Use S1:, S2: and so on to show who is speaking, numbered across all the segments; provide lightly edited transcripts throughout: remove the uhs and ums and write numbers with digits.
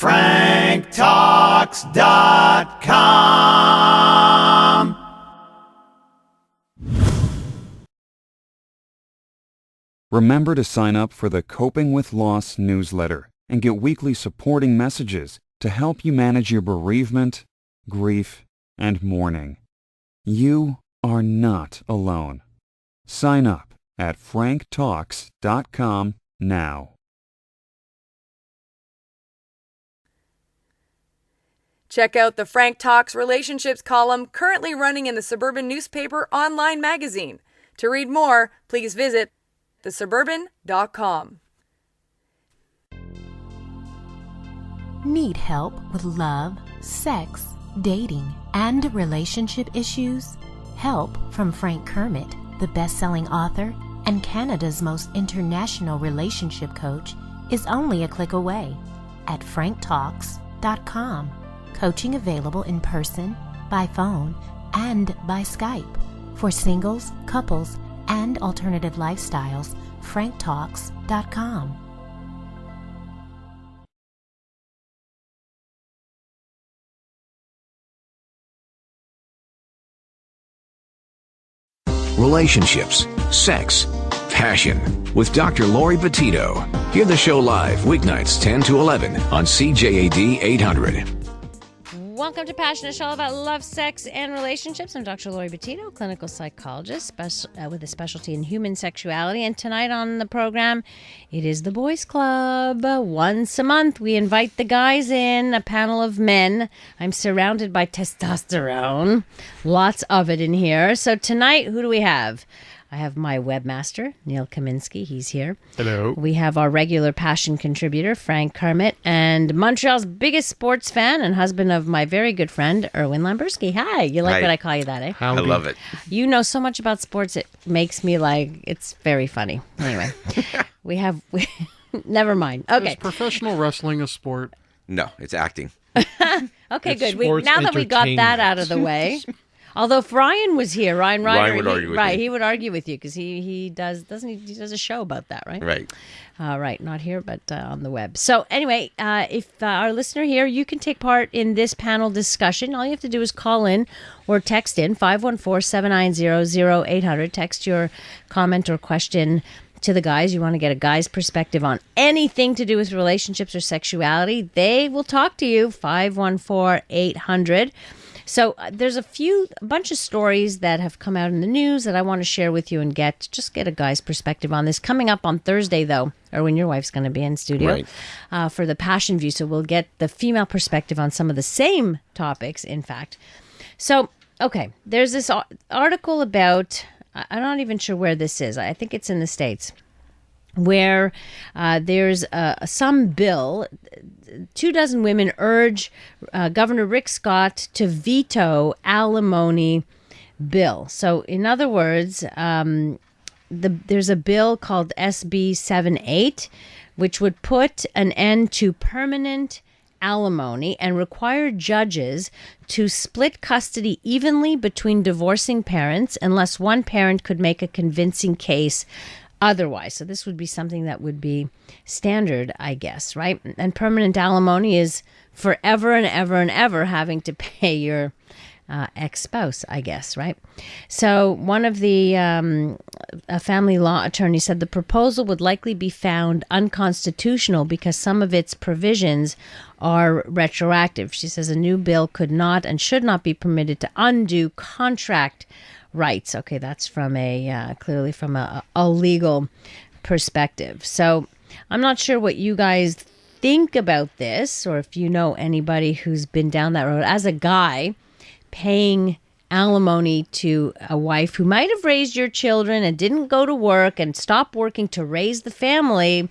S1: franktalks.com.
S2: Remember to sign up for the Coping with Loss newsletter and get weekly supporting messages to help you manage your bereavement, grief, and mourning. You are not alone. Sign up at franktalks.com now.
S3: Check out the Frank Talks Relationships column currently running in the Suburban Newspaper online magazine. To read more, please visit thesuburban.com.
S4: Need help with love, sex, dating, and relationship issues? Help from Frank Kermit, the best-selling author and Canada's most international relationship coach, is only a click away at franktalks.com. Coaching available in person, by phone, and by Skype. For singles, couples, and alternative lifestyles, franktalks.com.
S5: Relationships, sex, passion with Dr. Laurie Betito. Hear the show live weeknights 10 to 11 on CJAD 800.
S6: Welcome to Passion, a show about love, sex, and relationships. I'm Dr. Laurie Betito, clinical psychologist with a specialty in human sexuality. And tonight on the program, it is the Boys Club. Once a month, we invite the guys in, a panel of men. I'm surrounded by testosterone. Lots of it in here. So tonight, who do we have? I have my webmaster, Neil Kaminsky. He's here.
S7: Hello.
S6: We have our regular Passion contributor, Frank Kermit, and Montreal's biggest sports fan and husband of my very good friend, Erwin Lamberski. Hi. You like
S8: Hi.
S6: when I call you that, eh?
S8: I love it.
S6: You know so much about sports, it makes me it's very funny. Anyway, never mind. Okay.
S7: Is professional wrestling a sport?
S8: No, it's acting.
S6: Okay,
S7: It's
S6: good. Now that we got that out of the way. Although if Ryan was here, Ryan
S8: would argue with me.
S6: he would argue with you because he does, doesn't he? He does a show about that, right?
S8: Right.
S6: Right, not here, but on the web. So anyway, if our listener here, you can take part in this panel discussion. All you have to do is call in or text in 514-790-0800. Text your comment or question to the guys. You want to get a guy's perspective on anything to do with relationships or sexuality. They will talk to you, 514-800. So there's a bunch of stories that have come out in the news that I want to share with you and get a guy's perspective on this. Coming up on Thursday, though, or when your wife's going to be in studio, right, for the Passion View. So we'll get the female perspective on some of the same topics, in fact. So, okay, there's this article about, I'm not even sure where this is. I think it's in the States, where there's some bill. 24 women urge Governor Rick Scott to veto alimony bill. So, in other words, there's a bill called SB 78, which would put an end to permanent alimony and require judges to split custody evenly between divorcing parents unless one parent could make a convincing case otherwise. So this would be something that would be standard, I guess, right? And permanent alimony is forever and ever and ever having to pay your ex-spouse, I guess, right? So one of the a family law attorney said the proposal would likely be found unconstitutional because some of its provisions are retroactive. She says a new bill could not and should not be permitted to undo contract rights. Okay, that's from clearly from a legal perspective. So I'm not sure what you guys think about this, or if you know anybody who's been down that road. As a guy, paying alimony to a wife who might have raised your children and didn't go to work and stopped working to raise the family,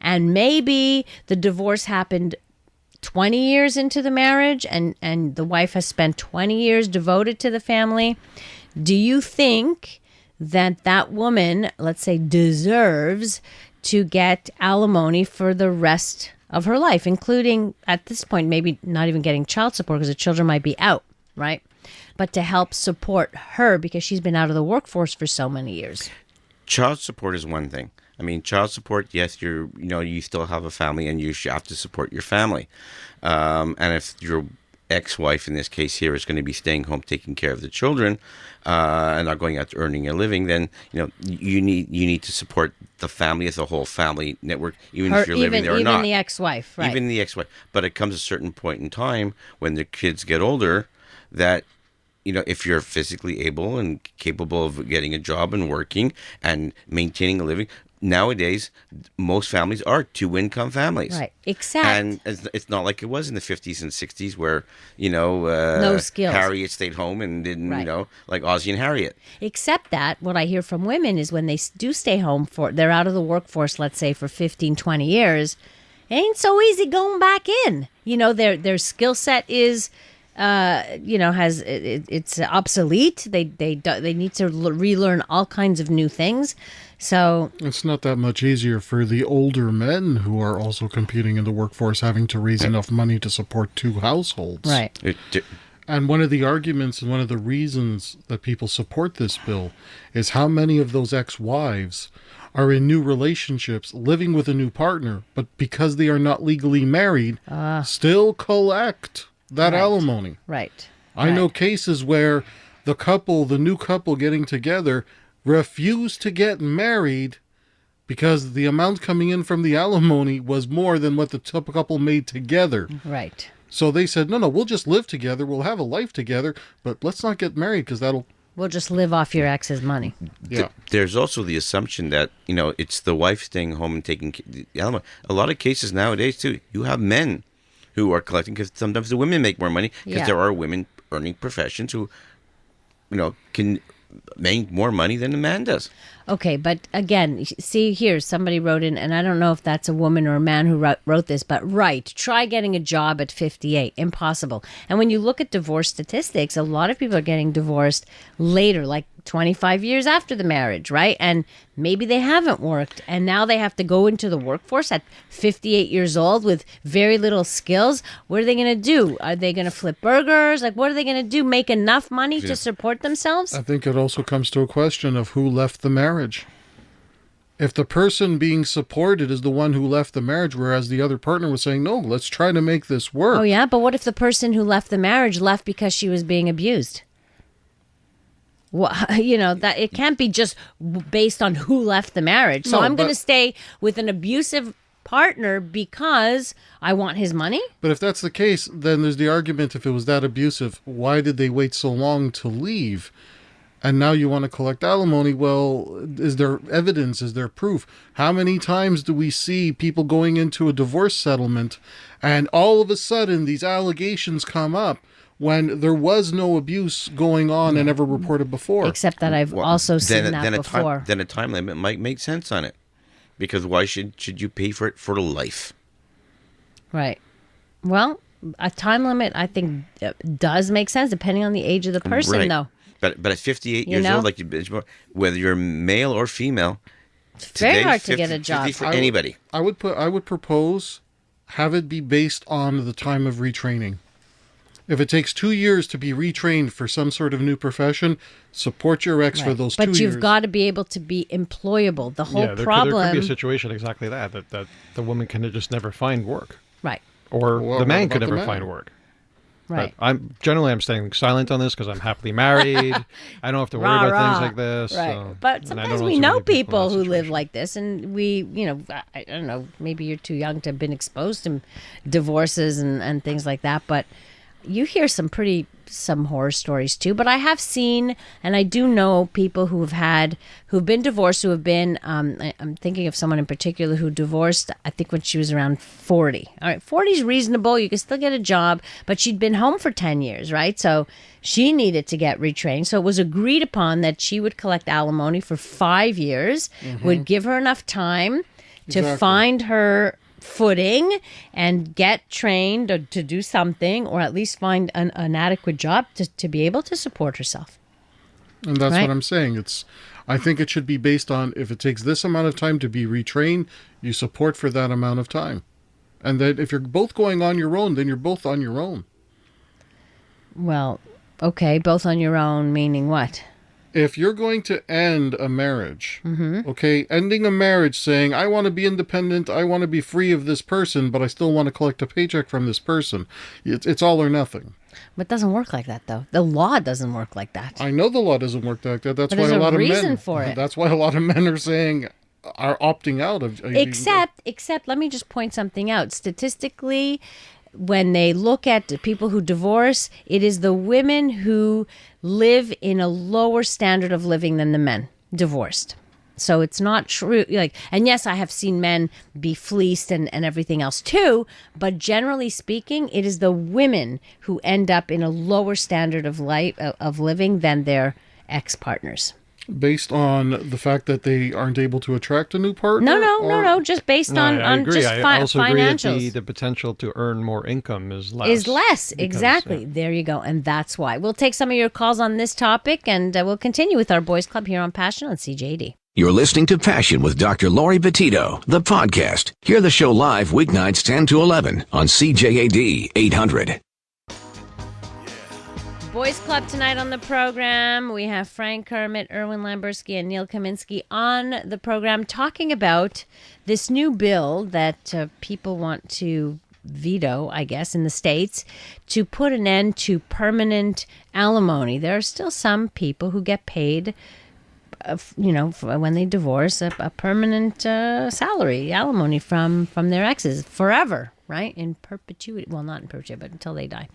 S6: and maybe the divorce happened 20 years into the marriage and the wife has spent 20 years devoted to the family. Do you think that that woman, let's say, deserves to get alimony for the rest of her life, including at this point, maybe not even getting child support because the children might be out, right? But to help support her because she's been out of the workforce for so many years.
S8: Child support is one thing. I mean, child support, yes, you still have a family and you have to support your family. And if your ex-wife in this case here is going to be staying home taking care of the children and not going out to earning a living, then you need to support the family as a whole family network, even if you're living there or not.
S6: Even the ex-wife, right?
S8: Even the ex-wife. But it comes a certain point in time when the kids get older that if you're physically able and capable of getting a job and working and maintaining a living. Nowadays, most families are two-income families.
S6: Right, except...
S8: And it's not like it was in the 50s and 60s where,
S6: no skills.
S8: Harriet stayed home and didn't, like Ozzie and Harriet.
S6: Except that what I hear from women is when they do stay home, they're out of the workforce, let's say, for 15, 20 years, it ain't so easy going back in. Their skill set is... it's obsolete. They need to relearn all kinds of new things. So
S7: it's not that much easier for the older men who are also competing in the workforce, having to raise enough money to support two households.
S6: Right.
S7: And one of the arguments and one of the reasons that people support this bill is how many of those ex-wives are in new relationships, living with a new partner, but because they are not legally married, still collect that alimony.
S6: Right.
S7: I know cases where the new couple getting together, refused to get married because the amount coming in from the alimony was more than what the couple made together.
S6: Right.
S7: So they said, no, we'll just live together. We'll have a life together, but let's not get married because
S6: we'll just live off your ex's money.
S7: Yeah.
S8: There's also the assumption that, it's the wife staying home and taking the alimony. A lot of cases nowadays, too, you have men who are collecting because sometimes the women make more money because there are women earning professions who, can make more money than the man does.
S6: Okay, but again, see here, somebody wrote in, and I don't know if that's a woman or a man who wrote this, but try getting a job at 58. Impossible. And when you look at divorce statistics, a lot of people are getting divorced later, like 25 years after the marriage, right? And maybe they haven't worked, and now they have to go into the workforce at 58 years old with very little skills. What are they going to do? Are they going to flip burgers? Like, what are they going to do? Make enough money to support themselves?
S7: I think it also comes to a question of who left the marriage. If the person being supported is the one who left the marriage, whereas the other partner was saying, no, let's try to make this work.
S6: Oh, yeah? But what if the person who left the marriage left because she was being abused? Well, that it can't be just based on who left the marriage. So I'm going to stay with an abusive partner because I want his money?
S7: But if that's the case, then there's the argument, if it was that abusive, why did they wait so long to leave? And now you want to collect alimony. Well, is there evidence? Is there proof? How many times do we see people going into a divorce settlement and all of a sudden these allegations come up when there was no abuse going on and ever reported before?
S6: Except that I've also seen that before.
S8: Then a time limit might make sense on it. Because why should you pay for it for life?
S6: Right. Well, a time limit, I think, does make sense, depending on the age of the person, though.
S8: But at 58 years old, like whether you're male or female,
S6: it's very hard to get a job
S8: for anybody.
S7: I would propose have it be based on the time of retraining. If it takes 2 years to be retrained for some sort of new profession, support your ex for those 2 years.
S6: But you've got to be able to be employable. The whole problem...
S9: There could be a situation exactly that the woman can just never find work.
S6: Right.
S9: Or the man could never find work.
S6: Right.
S9: But I'm staying silent on this because I'm happily married. I don't have to worry about things like this.
S6: Right.
S9: So,
S6: but sometimes we know people who live like this, and we, I don't know, maybe you're too young to have been exposed to divorces and things like that, but you hear some horror stories too. But I have seen, and I do know people who've been divorced, who have been, I'm thinking of someone in particular who divorced, I think when she was around 40. All right, 40 is reasonable. You can still get a job, but she'd been home for 10 years, right? So she needed to get retrained. So it was agreed upon that she would collect alimony for 5 years, would give her enough time to find her footing and get trained to do something, or at least find an adequate job to be able to support herself.
S7: And that's what I'm saying. I think it should be based on, if it takes this amount of time to be retrained, you support for that amount of time. And then if you're both going on your own, then you're both on your own.
S6: Well, okay, both on your own, meaning what?
S7: If you're going to end a marriage,
S6: Mm-hmm.
S7: okay, ending a marriage saying, I want to be independent, I want to be free of this person, but I still want to collect a paycheck from this person, it's all or nothing.
S6: But it doesn't work like that, though. The law doesn't work like that.
S7: I know the law doesn't work like that. That's
S6: But
S7: why
S6: there's
S7: a lot
S6: a
S7: of
S6: reason
S7: men.
S6: for it.
S7: That's why a lot of men are opting out of.
S6: Except, let me just point something out. Statistically, when they look at the people who divorce, it is the women who live in a lower standard of living than the men divorced. So it's not true. And yes, I have seen men be fleeced and everything else too. But generally speaking, it is the women who end up in a lower standard of living than their ex-partners.
S7: Based on the fact that they aren't able to attract a new partner?
S6: No. Just based on
S9: I agree.
S6: just
S9: I also agree that
S6: financials.
S9: the potential to earn more income is less.
S6: Is less,
S9: because,
S6: exactly. There you go. And that's why. We'll take some of your calls on this topic, and we'll continue with our Boys Club here on Passion on CJD.
S5: You're listening to Passion with Dr. Laurie Betito, the podcast. Hear the show live weeknights 10 to 11 on CJAD 800.
S6: Boys Club tonight on the program. We have Frank Kermit, Erwin Lamberski, and Neil Kaminsky on the program talking about this new bill that people want to veto, I guess, in the States to put an end to permanent alimony. There are still some people who get paid when they divorce, a permanent salary, alimony from their exes forever, right? In perpetuity. Well, not in perpetuity, but until they die.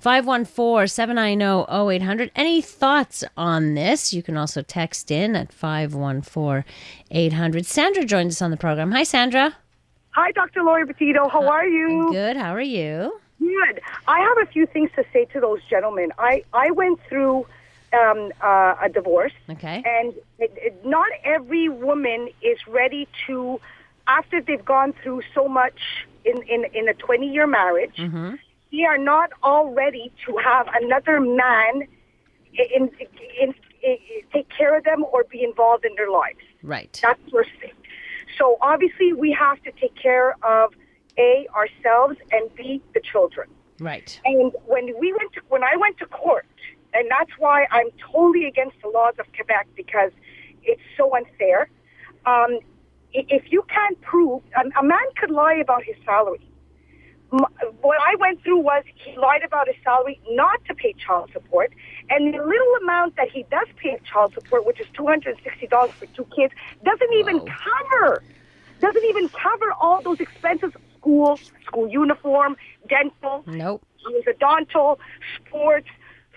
S6: 514-790-0800. Any thoughts on this? You can also text in at 514-800. Sandra joins us on the program. Hi, Sandra.
S10: Hi, Dr. Laurie Betito. How are you?
S6: Good. How are you?
S10: Good. I have a few things to say to those gentlemen. I went through a divorce.
S6: Okay.
S10: And not every woman is ready to, after they've gone through so much in a 20-year marriage, they are not all ready to have another man in take care of them or be involved in their lives.
S6: Right.
S10: That's the first thing. So obviously we have to take care of A, ourselves, and B, the children.
S6: Right.
S10: And when I went to court, and that's why I'm totally against the laws of Quebec, because it's so unfair. If you can't prove, a man could lie about his salary. What I went through was he lied about his salary not to pay child support, and the little amount that he does pay of child support, which is $260 for 2 kids, doesn't even cover all those expenses: school uniform, dental, orthodontal, sports,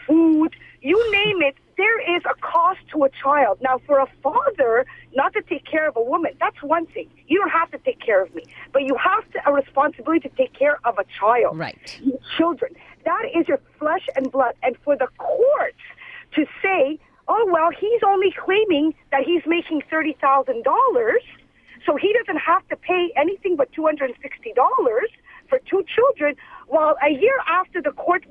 S10: food, you name it. There is a cost to a child. Now, for a father not to take care of a woman, that's one thing. You don't have to take care of me, but you have a responsibility to take care of a child.
S6: Right.
S10: Your children. That is your flesh and blood. And for the courts to say, oh, well, he's only claiming that he's making $30,000, so he doesn't have to pay anything but $260 for 2 children. While a year after the divorce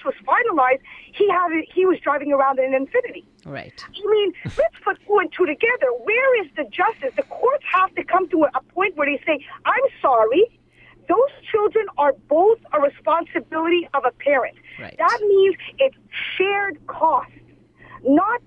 S10: was finalized, he was driving around in an Infiniti.
S6: Right.
S10: I mean, let's put 2 and 2 together. Where is the justice? The courts have to come to a point where they say, I'm sorry, those children are both a responsibility of a parent.
S6: Right.
S10: That means it's shared costs. Not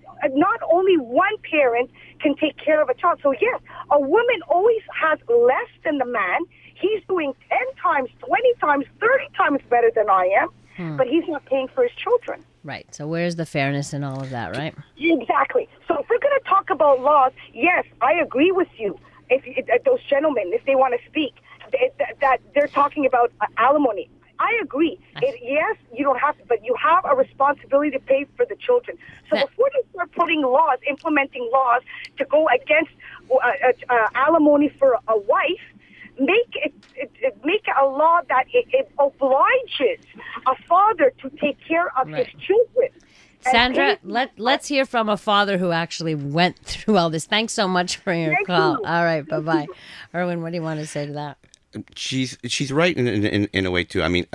S10: only one parent can take care of a child. So yes, a woman always has less than the man. He's doing 10 times, 20 times, 30 times better than I am, but he's not paying for his children.
S6: Right. So where's the fairness in all of that, right?
S10: Exactly. So if we're going to talk about laws, yes, I agree with you. If those gentlemen, if they want to speak, that they're talking about alimony. I agree. Yes, you don't have to, but you have a responsibility to pay for the children. So before they start implementing laws to go against alimony for a wife, make a law that it obliges a father to take care of his children.
S6: Sandra, let's hear from a father who actually went through all this. Thanks so much for your call. All right, bye-bye. Erwin, what do you want to say to that?
S8: She's right in a way too. I mean,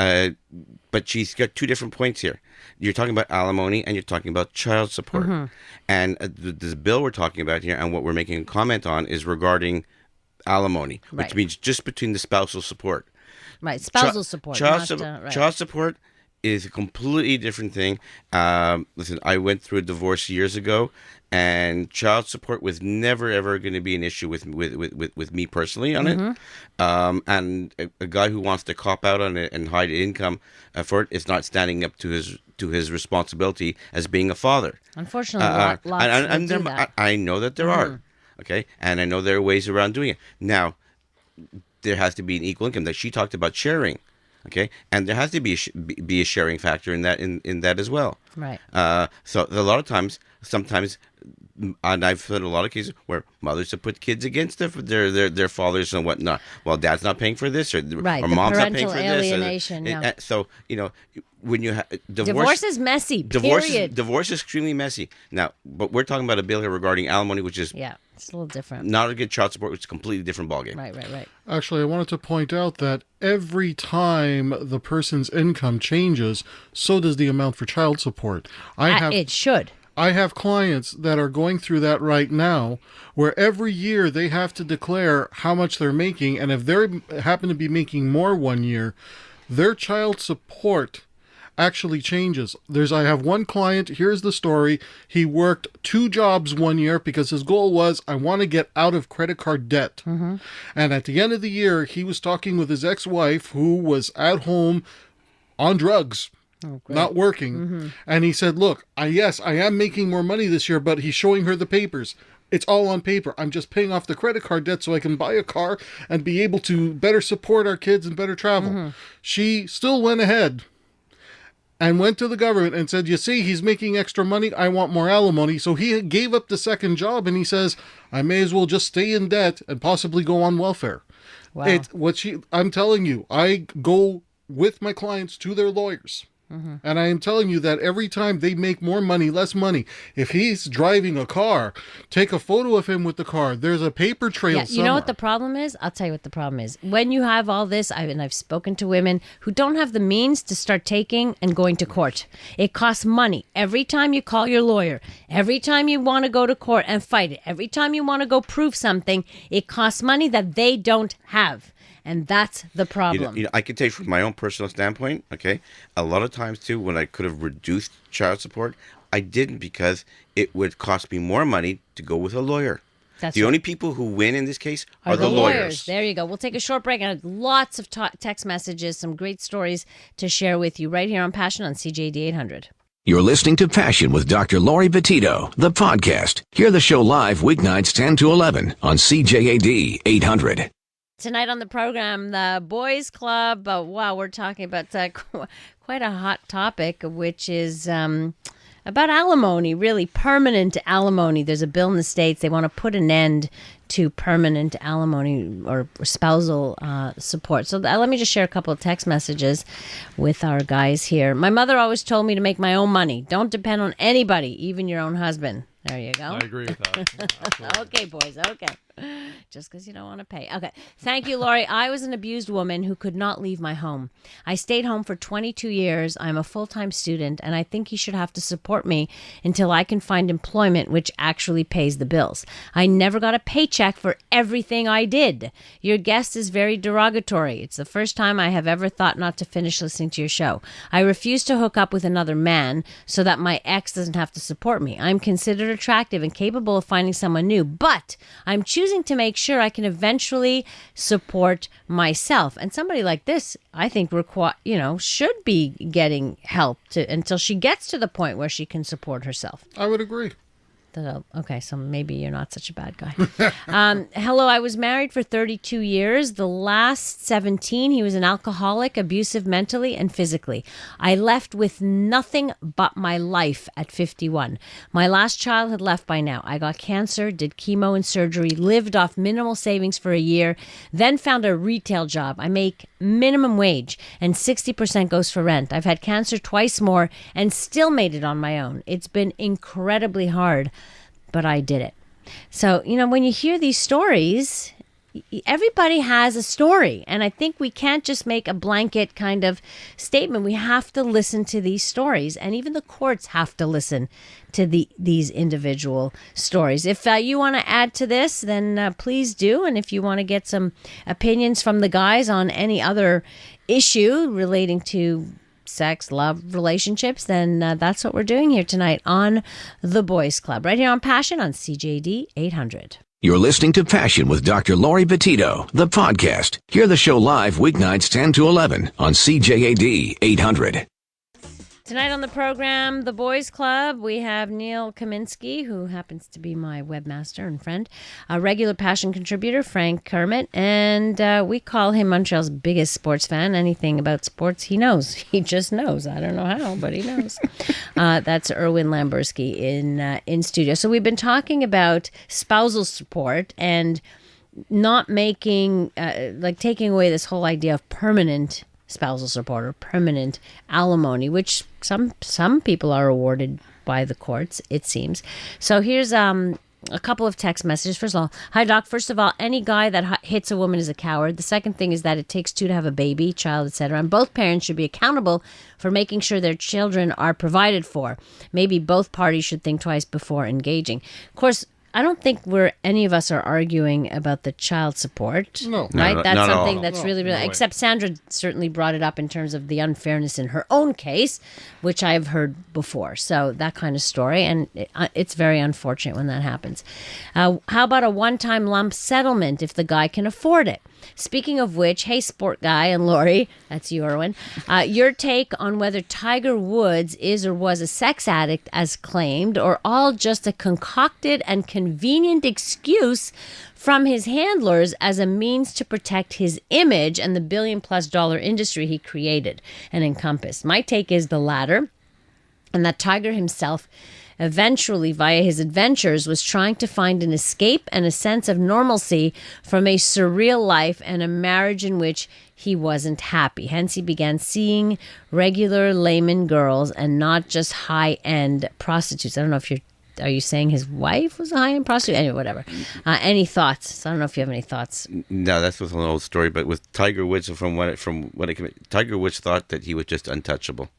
S8: but she's got 2 different points here. You're talking about alimony and you're talking about child support. And the bill we're talking about here and what we're making a comment on is regarding alimony, which means just between the spousal support.
S6: Right, spousal support.
S8: Child support is a completely different thing. Listen, I went through a divorce years ago, and child support was never ever going to be an issue with me personally on it. And a guy who wants to cop out on it and hide income for it is not standing up to his responsibility as being a father.
S6: Unfortunately, lots do that.
S8: I know that there are, okay, and I know there are ways around doing it. Now, there has to be an equal income. That she talked about sharing, okay, and there has to be a sharing factor in that as well.
S6: Right.
S8: So a lot of times, sometimes, and I've heard a lot of cases where mothers have put kids against their fathers and whatnot. Well, dad's not paying for this, or mom's not paying for
S6: alienation,
S8: this.
S6: yeah.
S8: So when you have
S6: divorce is messy.
S8: Divorce is extremely messy. Now, but we're talking about a bill here regarding alimony, which is
S6: it's a little different.
S8: Not a good child support, which is a completely different ballgame.
S6: Right.
S7: Actually, I wanted to point out that every time the person's income changes, so does the amount for child support.
S6: It should.
S7: I have clients that are going through that right now, where every year they have to declare how much they're making, and if they happen to be making more one year, their child support actually changes. I have one client, here's the story. He worked 2 jobs one year because his goal was, I want to get out of credit card debt. And at the end of the year, he was talking with his ex-wife, who was at home on drugs. Not working. And he said, look, I am making more money this year, but he's showing her the papers. It's all on paper. I'm just paying off the credit card debt so I can buy a car and be able to better support our kids and better travel. She still went ahead and went to the government and said, you see, he's making extra money. I want more alimony. So he gave up the second job, and he says, I may as well just stay in debt and possibly go on welfare.
S6: Wow.
S7: I'm telling you, I go with my clients to their lawyers. And I am telling you that every time they make more money, less money, if he's driving a car, take a photo of him with the car. There's a paper trail somewhere.
S6: You know what the problem is? I'll tell you what the problem is. When you have all this, I've spoken to women who don't have the means to start taking and going to court. It costs money. Every time you call your lawyer, every time you want to go to court and fight it, every time you want to go prove something, it costs money that they don't have. And that's the problem.
S8: I can tell you from my own personal standpoint, okay, a lot of times, too, when I could have reduced child support, I didn't, because it would cost me more money to go with a lawyer. The only people who win in this case are the lawyers.
S6: There you go. We'll take a short break and lots of text messages, some great stories to share with you right here on Passion on CJD 800.
S5: You're listening to Passion with Dr. Laurie Betito, the podcast. Hear the show live weeknights 10 to 11 on CJAD 800.
S6: Tonight on the program, the Boys Club. Wow, we're talking about quite a hot topic, which is about alimony, really permanent alimony. There's a bill in the States. They want to put an end to permanent alimony or spousal support. So let me just share a couple of text messages with our guys here. My mother always told me to make my own money. Don't depend on anybody, even your own husband. There you go.
S9: I agree with that.
S6: Okay, boys. Okay. Just because you don't want to pay. Okay. Thank you, Laurie. I was an abused woman who could not leave my home. I stayed home for 22 years. I'm a full-time student, and I think he should have to support me until I can find employment which actually pays the bills. I never got a paycheck for everything I did. Your guest is very derogatory. It's the first time I have ever thought not to finish listening to your show. I refuse to hook up with another man so that my ex doesn't have to support me. I'm considered attractive and capable of finding someone new, but I'm choosing to make sure I can eventually support myself. And somebody like this, I think, should be getting help until she gets to the point where she can support herself.
S7: I would agree.
S6: Okay, so maybe you're not such a bad guy. Hello, I was married for 32 years. The last 17, he was an alcoholic, abusive mentally and physically. I left with nothing but my life at 51. My last child had left by now. I got cancer, did chemo and surgery, lived off minimal savings for a year, then found a retail job. I make minimum wage and 60% goes for rent. I've had cancer twice more and still made it on my own. It's been incredibly hard, but I did it. So, when you hear these stories, everybody has a story. And I think we can't just make a blanket kind of statement. We have to listen to these stories. And even the courts have to listen to these individual stories. If you want to add to this, then please do. And if you want to get some opinions from the guys on any other issue relating to sex, love, relationships, then that's what we're doing here tonight on The Boys Club, right here on Passion on CJD 800.
S5: You're listening to Passion with Dr. Laurie Betito, the podcast. Hear the show live weeknights 10 to 11 on CJAD 800.
S6: Tonight on the program, The Boys Club, we have Neil Kaminsky, who happens to be my webmaster and friend, a regular Passion contributor, Frank Kermit, and we call him Montreal's biggest sports fan. Anything about sports, he knows. He just knows. I don't know how, but he knows. That's Erwin Lamberski in studio. So we've been talking about spousal support and not making, taking away this whole idea of permanent spousal support or permanent alimony, which some people are awarded by the courts, it seems. So here's a couple of text messages. First of all, hi doc. First of all, any guy that hits a woman is a coward. The second thing is that it takes two to have a baby, child, etc. And both parents should be accountable for making sure their children are provided for. Maybe both parties should think twice before engaging. Of course, I don't think any of us are arguing about the child support.
S7: No.
S6: Right?
S8: No,
S6: That's
S8: not at
S6: something
S8: all.
S6: that's
S7: No,
S6: really,
S7: no way.
S6: except Sandra certainly brought it up in terms of the unfairness in her own case, which I have heard before. So that kind of story, and it's very unfortunate when that happens. How about a one-time lump settlement if the guy can afford it? Speaking of which, hey, sport guy and Laurie, that's you, Erwin, your take on whether Tiger Woods is or was a sex addict as claimed, or all just a concocted and convenient excuse from his handlers as a means to protect his image and the billion-plus-dollar industry he created and encompassed. My take is the latter, and that Tiger himself eventually, via his adventures, was trying to find an escape and a sense of normalcy from a surreal life and a marriage in which he wasn't happy. Hence, he began seeing regular layman girls and not just high-end prostitutes. I don't know if are you saying his wife was a high-end prostitute? Anyway, whatever. Any thoughts? So I don't know if you have any thoughts.
S8: No, that's with an old story. But with Tiger Woods, Tiger Woods thought that he was just untouchable.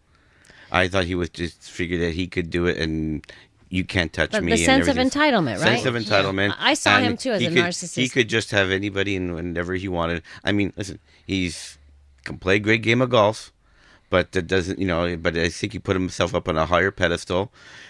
S8: I thought he was just figured that he could do it, and you can't touch
S6: But
S8: me.
S6: the sense of
S8: and everything.
S6: entitlement, right?
S8: Sense of entitlement.
S6: I saw
S8: And
S6: him too as a narcissist.
S8: He could just have anybody and whenever he wanted. I mean, listen, can play a great game of golf, but that doesn't, But I think he put himself up on a higher pedestal,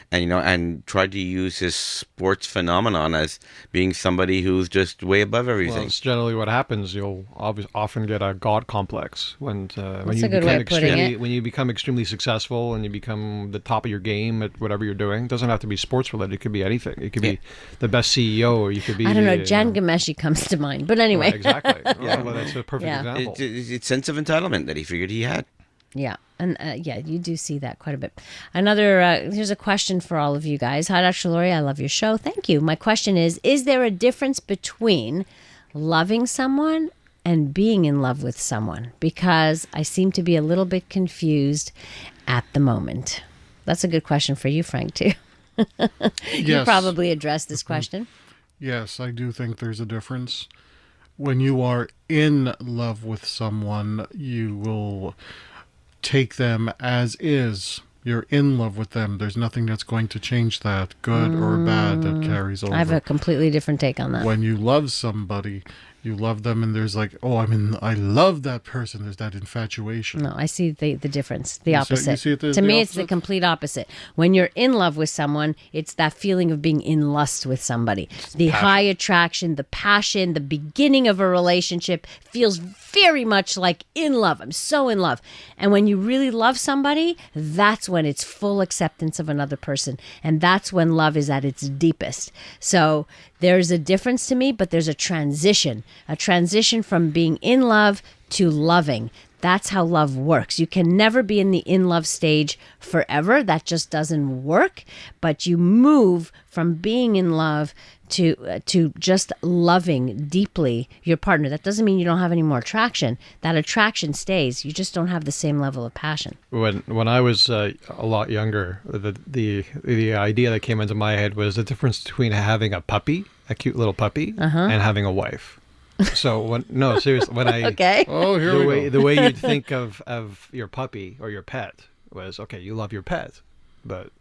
S8: and and tried to use his sports phenomenon as being somebody who's just way above everything.
S9: Well, it's generally what happens. You'll often get a god complex when
S6: That's
S9: you
S6: a good way of putting it.
S9: when you become extremely successful and you become the top of your game at whatever you're doing. It doesn't have to be sports related. It could be anything. It could be the best CEO, or you could be.
S6: I don't know. Jan Gameshi comes to mind, but anyway.
S9: Right, exactly. Well, that's a perfect
S6: Yeah.
S9: example.
S8: It's sense of entitlement that he figured he had.
S6: Yeah, and you do see that quite a bit. Here's a question for all of you guys. Hi, Dr. Laurie, I love your show. Thank you. My question is there a difference between loving someone and being in love with someone? Because I seem to be a little bit confused at the moment. That's a good question for you, Frank, too. You probably addressed this question.
S7: Yes, I do think there's a difference. When you are in love with someone, you will take them as is. You're in love with them. There's nothing that's going to change that, good or bad, that carries over.
S6: I have a completely different take on that.
S7: When you love somebody, you love them, and there's like, I love that person. There's that infatuation.
S6: No, I see the difference, the
S7: You
S6: opposite.
S7: see it as
S6: to
S7: the
S6: me, it's the
S7: opposite?
S6: complete opposite. When you're in love with someone, it's that feeling of being in lust with somebody. The high attraction, the passion, the beginning of a relationship feels very much like in love. I'm so in love. And when you really love somebody, that's when it's full acceptance of another person. And that's when love is at its deepest. So there's a difference to me, but there's a transition from being in love to loving. That's how love works. You can never be in the in love stage forever. That just doesn't work. But you move from being in love to just loving deeply your partner. That doesn't mean you don't have any more attraction. That attraction stays. You just don't have the same level of passion.
S9: When I was a lot younger, the idea that came into my head was the difference between having a puppy, a cute little puppy, and having a wife. So seriously, when I
S6: Okay.
S7: Oh, here we go.
S9: the way you'd think of your puppy or your pet was, okay, you love your pet, but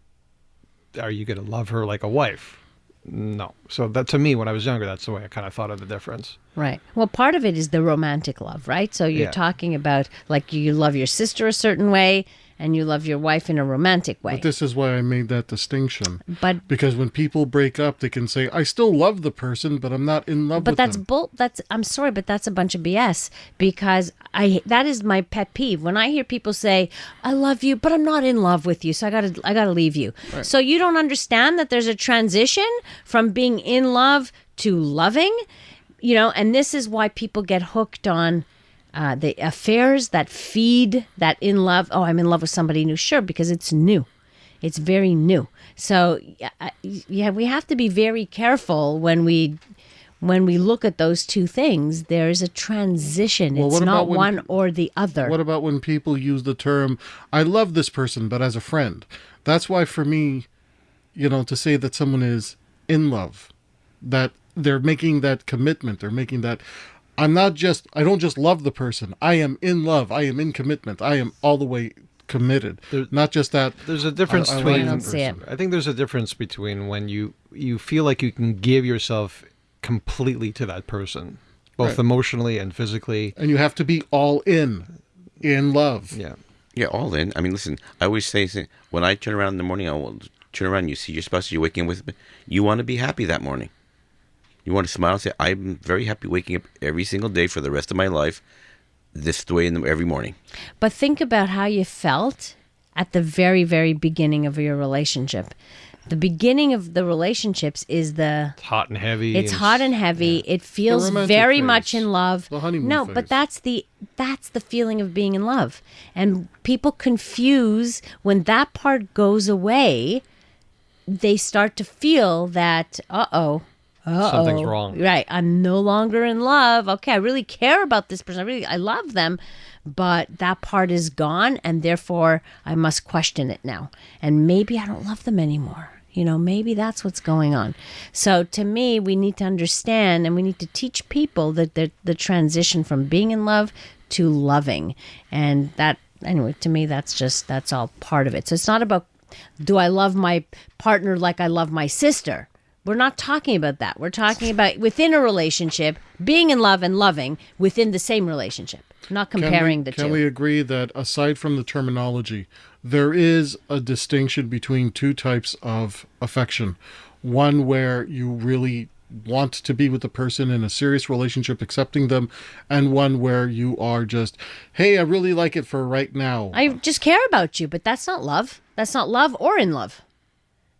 S9: are you going to love her like a wife? No. So that, to me, when I was younger, that's the way I kind of thought of the difference.
S6: Right. Well, part of it is the romantic love, right? So you're talking about like you love your sister a certain way and you love your wife in a romantic way.
S7: But this is why I made that distinction.
S6: But
S7: because when people break up, they can say, I still love the person, but I'm not in love with them.
S6: I'm sorry, but that's a bunch of BS, because that is my pet peeve. When I hear people say, I love you, but I'm not in love with you, so I gotta leave you.
S7: Right.
S6: So you don't understand that there's a transition from being in love to loving, and this is why people get hooked on the affairs that feed that in love. Oh, I'm in love with somebody new. Sure, because it's new. It's very new. So, yeah, we have to be very careful when we look at those two things. There's a transition.
S7: Well,
S6: it's not one or the other.
S7: What about when people use the term, I love this person, but as a friend? That's why for me, to say that someone is in love, that they're making that commitment, they're making that, I don't just love the person. I am in love. I am in commitment. I am all the way committed. Not just that.
S9: There's a difference
S6: I
S9: between.
S6: don't see it.
S9: I think there's a difference between when you feel like you can give yourself completely to that person, both
S7: Right.
S9: emotionally and physically.
S7: And you have to be all in love.
S9: Yeah.
S8: Yeah, all in. I mean, listen, I always say, when I turn around in the morning, I will turn around, you see your spouse, you're waking up with me. You want to be happy that morning. You want to smile and say, I'm very happy waking up every single day for the rest of my life this way every morning.
S6: But think about how you felt at the very, very beginning of your relationship. The beginning of the relationships is
S9: It's hot and heavy.
S6: It's hot and heavy.
S9: Yeah.
S6: It feels
S7: The romantic
S6: very
S7: phase.
S6: much in love.
S7: The honeymoon
S6: No,
S7: phase.
S6: but that's the feeling of being in love. And people confuse when that part goes away, they start to feel that,
S9: Something's wrong.
S6: Right. I'm no longer in love. Okay, I really care about this person. I love them, but that part is gone, and therefore I must question it now. And maybe I don't love them anymore. Maybe that's what's going on. So to me, we need to understand, and we need to teach people that the transition from being in love to loving. And that, anyway, to me, that's all part of it. So it's not about, do I love my partner like I love my sister? We're not talking about that. We're talking about within a relationship, being in love and loving within the same relationship, not comparing the two.
S7: Can we agree that aside from the terminology, there is a distinction between two types of affection? One where you really want to be with the person in a serious relationship, accepting them, and one where you are just, hey, I really like it for right now.
S6: I just care about you, but that's not love. That's not love or in love.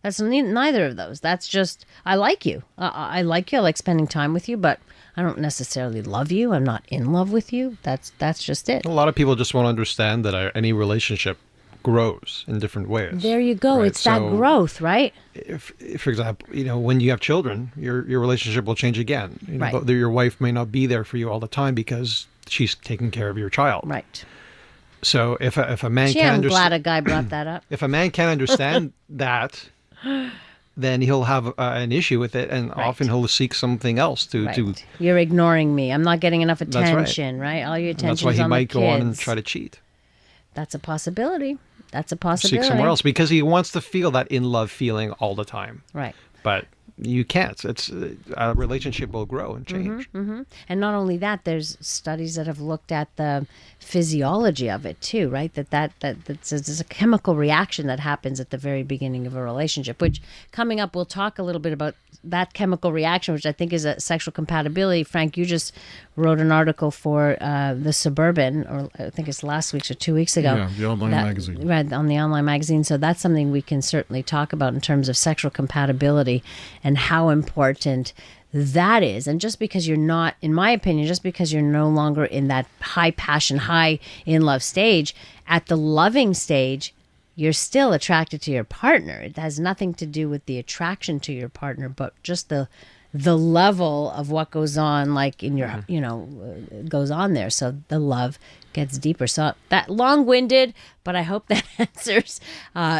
S6: That's neither of those. That's just, I like you. I like you. I like spending time with you, but I don't necessarily love you. I'm not in love with you. That's just it.
S9: A lot of people just won't understand that any relationship grows in different ways.
S6: There you go.
S9: Right?
S6: It's that
S9: So
S6: growth, right?
S9: If, for example, when you have children, your relationship will change again.
S6: Right.
S9: But your wife may not be there for you all the time because she's taking care of your child.
S6: Right.
S9: So if a man
S6: Gee,
S9: can't
S6: I'm glad
S9: understand,
S6: a guy brought that up.
S9: if a man can't understand that, then he'll have an issue with it, and often he'll seek something else to.
S6: Right. You're ignoring me. I'm not getting enough
S9: right.
S6: attention, right? All your
S9: And
S6: attention
S9: that's why
S6: is
S9: he
S6: on
S9: might
S6: the
S9: go on and
S6: kids.
S9: try to cheat.
S6: That's a possibility. That's a
S9: Seek
S6: possibility.
S9: somewhere else because he wants to feel that in love feeling all the time.
S6: Right.
S9: But you can't. It's a relationship will grow and change.
S6: And not only that, there's studies that have looked at the physiology of it too, right? There's a chemical reaction that happens at the very beginning of a relationship, which coming up, we'll talk a little bit about that chemical reaction, which I think is a sexual compatibility. Frank, you just wrote an article for the Suburban, or I think it's last week or 2 weeks ago.
S7: Yeah, the online magazine.
S6: Right, on the online magazine. So that's something we can certainly talk about in terms of sexual compatibility and how important that is. And just because you're not, in my opinion, just because you're no longer in that high passion, high in love stage, at the loving stage, you're still attracted to your partner. It has nothing to do with the attraction to your partner, but just the level of what goes on, like in your, goes on there. So the love gets deeper. So that long-winded, but I hope that answers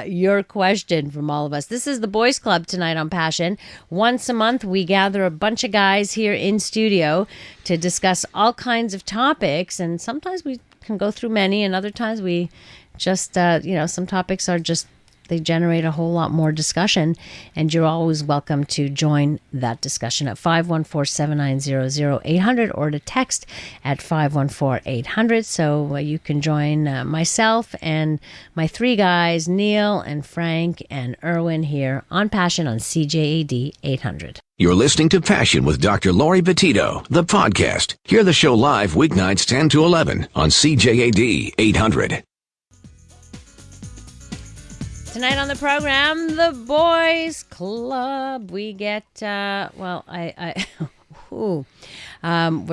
S6: your question from all of us. This is the Boys Club tonight on Passion. Once a month, we gather a bunch of guys here in studio to discuss all kinds of topics, and sometimes we can go through many, and other times we just, some topics are just They generate a whole lot more discussion, and you're always welcome to join that discussion at 514-790-0800 or to text at 514-800. So you can join myself and my three guys, Neil and Frank and Erwin, here on Passion on CJAD 800.
S5: You're listening to Passion with Dr. Laurie Betito, the podcast. Hear the show live weeknights 10 to 11 on CJAD 800.
S6: Tonight on the program, the Boys Club. We get, we're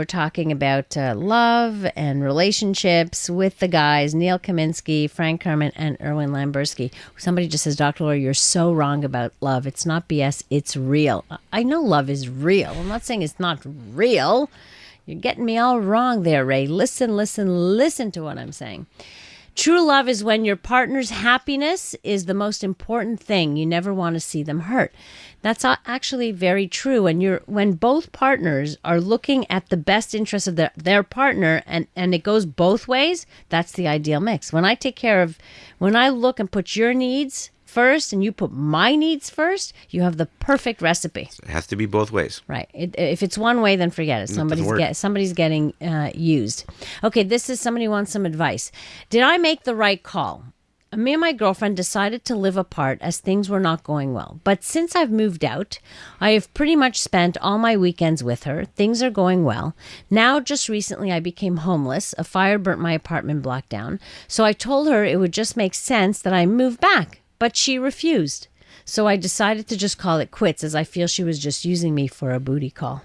S6: talking about love and relationships with the guys, Neil Kaminsky, Frank Kermit, and Erwin Lamberski. Somebody just says, Dr. Laurie, you're so wrong about love. It's not BS, it's real. I know love is real. I'm not saying it's not real. You're getting me all wrong there, Ray. Listen to what I'm saying. True love is when your partner's happiness is the most important thing. You never want to see them hurt. That's actually very true. When both partners are looking at the best interest of their partner and it goes both ways, that's the ideal mix. When I look and put your needs first and you put my needs first, you have the perfect recipe.
S8: It has to be both ways.
S6: Right. If it's one way, then forget it. Somebody's getting used. Okay, this is somebody wants some advice. Did I make the right call? Me and my girlfriend decided to live apart as things were not going well. But since I've moved out, I have pretty much spent all my weekends with her. Things are going well. Now, just recently, I became homeless. A fire burnt my apartment block down. So I told her it would just make sense that I move back. But she refused. So I decided to just call it quits, as I feel she was just using me for a booty call.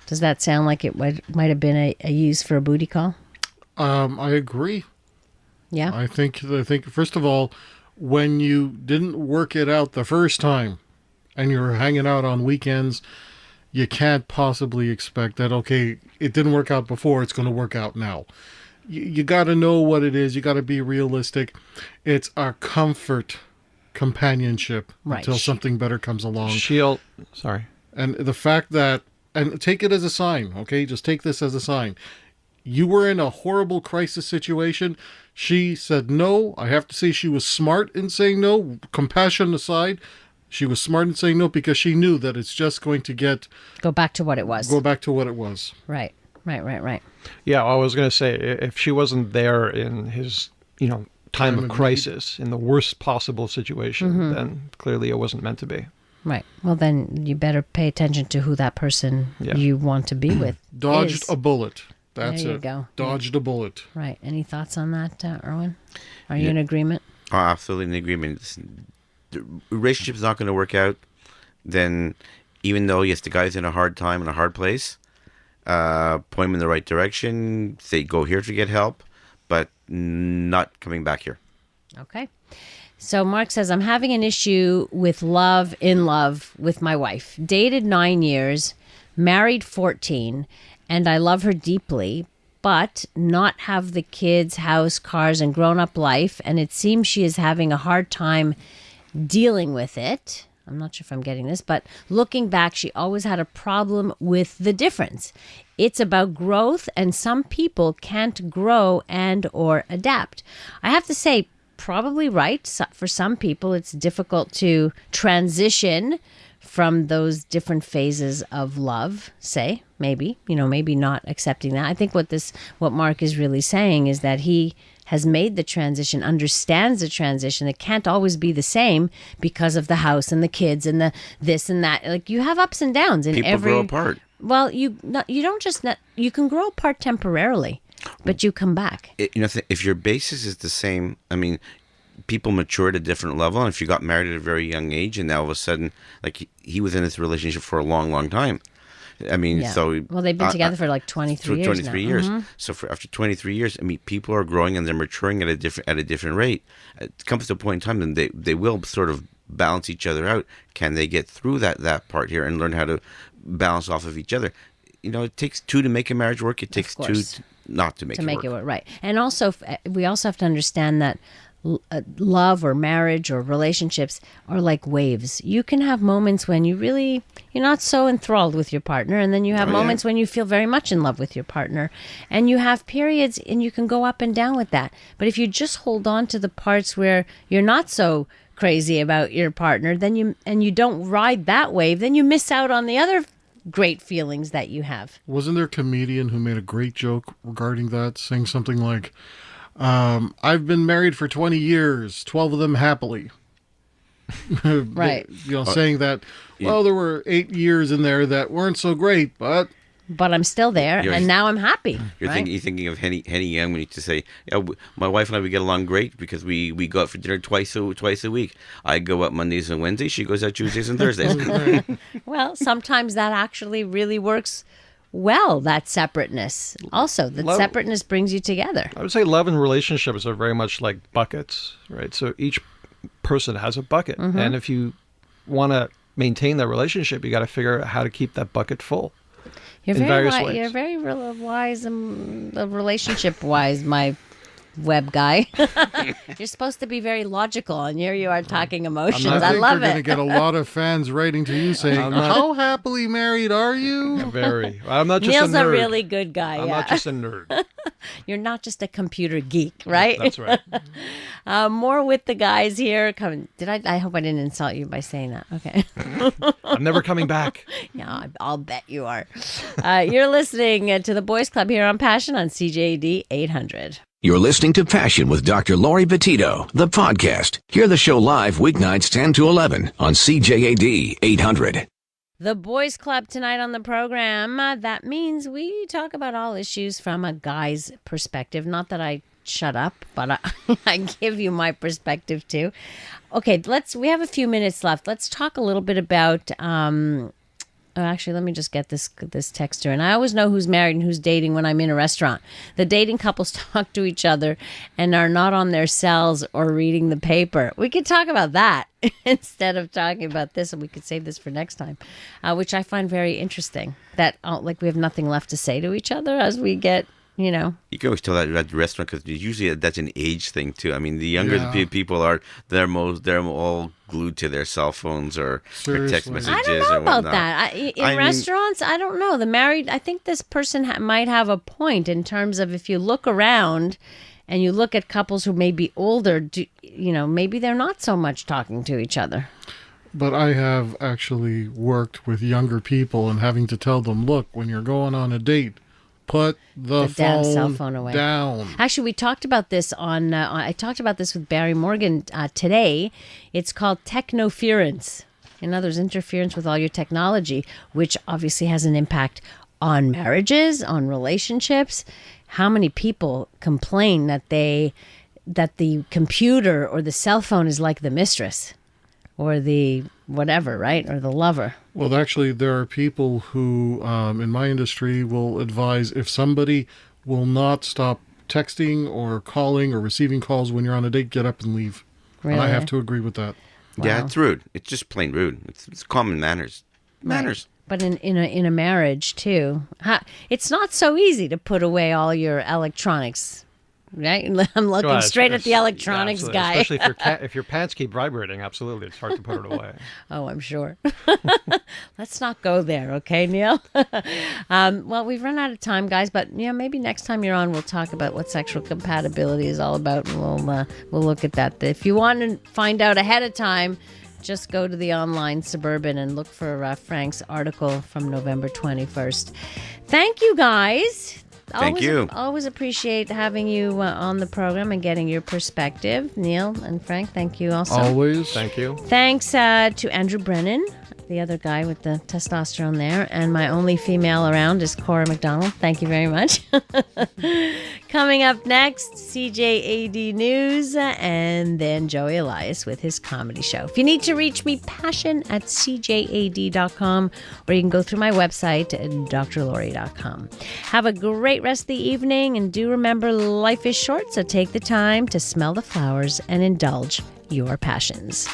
S6: Does that sound like it might have been a use for a booty call?
S7: I agree.
S6: Yeah.
S7: I think first of all, when you didn't work it out the first time and you're hanging out on weekends, you can't possibly expect that, okay, it didn't work out before, it's going to work out now. You got to know what it is. You got to be realistic. It's a companionship until something better comes along. And the fact that, and take it as a sign, okay? Just take this as a sign. You were in a horrible crisis situation. She said no. I have to say she was smart in saying no. Compassion aside, she was smart in saying no because she knew that it's just going to
S6: go back to what it was.
S7: Right.
S9: Yeah, I was going to say, if she wasn't there in his, time of crisis, in the worst possible situation, then clearly it wasn't meant to be.
S6: Right. Well, then you better pay attention to who that person you want to be with
S7: Dodged
S6: is.
S7: A bullet. That's
S6: there you
S7: it.
S6: Go.
S7: Dodged a bullet.
S6: Right. Any thoughts on that, Erwin? Are you in agreement?
S8: Oh, absolutely in agreement. The relationship's not going to work out. Then, even though, yes, the guy's in a hard time, in a hard place, point him in the right direction, say go here to get help, but not coming back here.
S6: Okay. So Mark says, I'm having an issue with love with my wife. Dated 9 years, married 14, and I love her deeply, but not have the kids, house, cars, and grown-up life, and it seems she is having a hard time dealing with it. I'm not sure if I'm getting this, but looking back, she always had a problem with the difference. It's about growth, and some people can't grow and or adapt. I have to say, probably right. For some people, it's difficult to transition from those different phases of love, say, maybe not accepting that. I think what Mark is really saying is that he has made the transition, understands the transition. It can't always be the same because of the house and the kids and the this and that. Like, you have ups and downs in
S8: People grow apart.
S6: Well, you can grow apart temporarily, but you come back.
S8: If your basis is the same, I mean, people mature at a different level. And if you got married at a very young age and now all of a sudden, like he was in this relationship for a long, long time. I mean, so...
S6: Well, they've been together for like 23 years
S8: 23
S6: now.
S8: years. So after 23 years, I mean, people are growing and they're maturing at a different rate. It comes to a point in time and they will sort of balance each other out. Can they get through that part here and learn how to balance off of each other? It takes two to make a marriage work. It takes two not to make it work.
S6: Right. And also, we also have to understand that love or marriage or relationships are like waves. You can have moments when you're not so enthralled with your partner, and then you have moments when you feel very much in love with your partner, and you have periods and you can go up and down with that. But if you just hold on to the parts where you're not so crazy about your partner, then you don't ride that wave, then you miss out on the other great feelings that you have.
S7: Wasn't there a comedian who made a great joke regarding that, saying something like, I've been married for 20 years, 12 of them happily.
S6: Right.
S7: Saying that, well, there were 8 years in there that weren't so great, but
S6: I'm still there, and now I'm happy.
S8: You're thinking of Henny Young when you to say, yeah, my wife and I, we get along great because we go out for dinner twice a week. I go out Mondays and Wednesdays. She goes out Tuesdays and Thursdays.
S6: Well, sometimes that actually really works well, that separateness. Also, separateness brings you together.
S9: I would say love and relationships are very much like buckets, right? So each person has a bucket.
S6: Mm-hmm.
S9: And if you want to maintain that relationship, you got to figure out how to keep that bucket full.
S6: You're very wise and relationship wise, my web guy. You're supposed to be very logical, and here you are talking emotions. I love it.
S7: You're going to get a lot of fans writing to you saying, how happily married are you?
S9: Very. I'm not just
S6: Neil's
S9: a nerd.
S6: a really good guy.
S9: I'm not just a nerd.
S6: You're not just a computer geek, right?
S9: That's right.
S6: More with the guys here. I hope I didn't insult you by saying that. Okay.
S9: I'm never coming back.
S6: Yeah, I'll bet you are. You're listening to the Boys Club here on Passion on CJAD 800.
S5: You're listening to Passion with Dr. Laurie Betito, the podcast. Hear the show live weeknights 10 to 11 on CJAD 800.
S6: The Boys Club tonight on the program. That means we talk about all issues from a guy's perspective. Not that I shut up, but I give you my perspective too. Okay, we have a few minutes left. Let's talk a little bit about actually, let me just get this text here. And I always know who's married and who's dating when I'm in a restaurant. The dating couples talk to each other and are not on their cells or reading the paper. We could talk about that instead of talking about this, and we could save this for next time, which I find very interesting. That we have nothing left to say to each other as we get, You can
S8: always tell that at the restaurant because usually that's an age thing too. I mean, the younger the people are, they're all glued to their cell phones or text messages.
S6: I don't know about that. In restaurants, I don't know. I think this person might have a point in terms of if you look around and you look at couples who may be older, maybe they're not so much talking to each other.
S7: But I have actually worked with younger people and having to tell them, look, when you're going on a date, put the
S6: damn cell phone away.
S7: Down.
S6: Actually, we talked about this I talked about this with Barry Morgan today. It's called technoference. In other words, interference with all your technology, which obviously has an impact on marriages, on relationships. How many people complain that the computer or the cell phone is like the mistress or the whatever, right? Or the lover.
S7: Well, actually, there are people who, in my industry, will advise if somebody will not stop texting or calling or receiving calls when you're on a date, get up and leave.
S6: Really?
S7: And I have to agree with that.
S8: Wow. Yeah, it's rude. It's just plain rude. It's common manners. Manners.
S6: Right. But in a marriage, too, it's not so easy to put away all your electronics. Right? I'm looking straight at the electronics guy.
S9: Especially if your pants keep vibrating, absolutely. It's hard to put it away.
S6: Oh, I'm sure. Let's not go there, okay, Neil? Well, we've run out of time, guys, but maybe next time you're on, we'll talk about what sexual compatibility is all about, and we'll look at that. If you want to find out ahead of time, just go to the online Suburban and look for Frank's article from November 21st. Thank you, guys.
S8: Thank you.
S6: Always appreciate having you on the program and getting your perspective. Neil and Frank, thank you also.
S7: Always.
S9: Thank you.
S6: Thanks to Andrew Brennan, the other guy with the testosterone there. And my only female around is Cora McDonald. Thank you very much. Coming up next, CJAD News, and then Joey Elias with his comedy show. If you need to reach me, passion@cjad.com, or you can go through my website at drlaurie.com. Have a great rest of the evening, and do remember life is short, so take the time to smell the flowers and indulge your passions.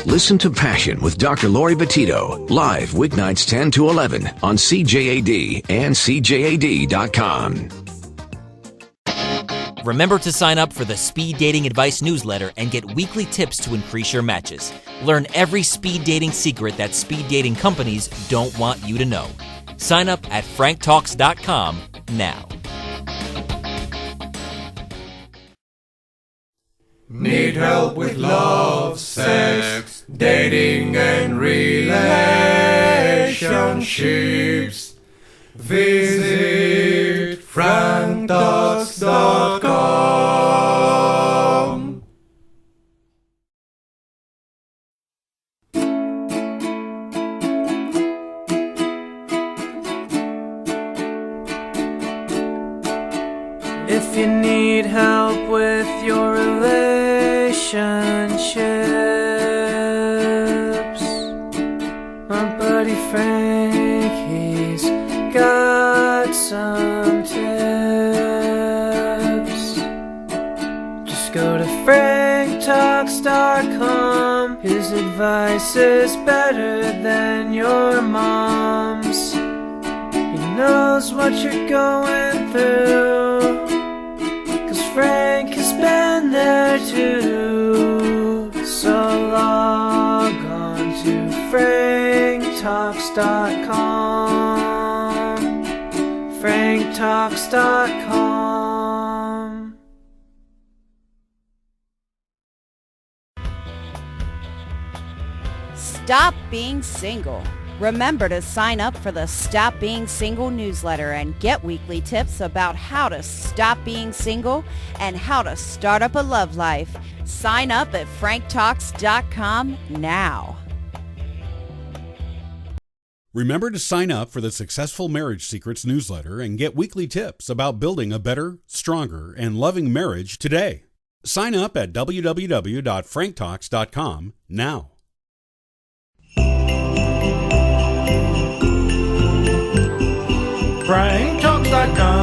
S5: Listen to Passion with Dr. Laurie Betito, live weeknights 10 to 11 on CJAD and CJAD.com.
S1: Remember to sign up for the Speed Dating Advice newsletter and get weekly tips to increase your matches. Learn every speed dating secret that speed dating companies don't want you to know. Sign up at franktalks.com now.
S11: Need help with love, sex, dating and relationships? Visit franktalks.com.
S12: If you need help with your relationships, my buddy Frank, he's got some tips. Just go to franktalks.com. His advice is better than your mom's. He knows what you're going through, 'cause Frank has been there too. So log on to franktalks.com. franktalks.com.
S13: Stop being single. Remember to sign up for the Stop Being Single newsletter and get weekly tips about how to stop being single and how to start up a love life. Sign up at franktalks.com now.
S14: Remember to sign up for the Successful Marriage Secrets newsletter and get weekly tips about building a better, stronger, and loving marriage today. Sign up at www.franktalks.com now.
S11: franktalks.com.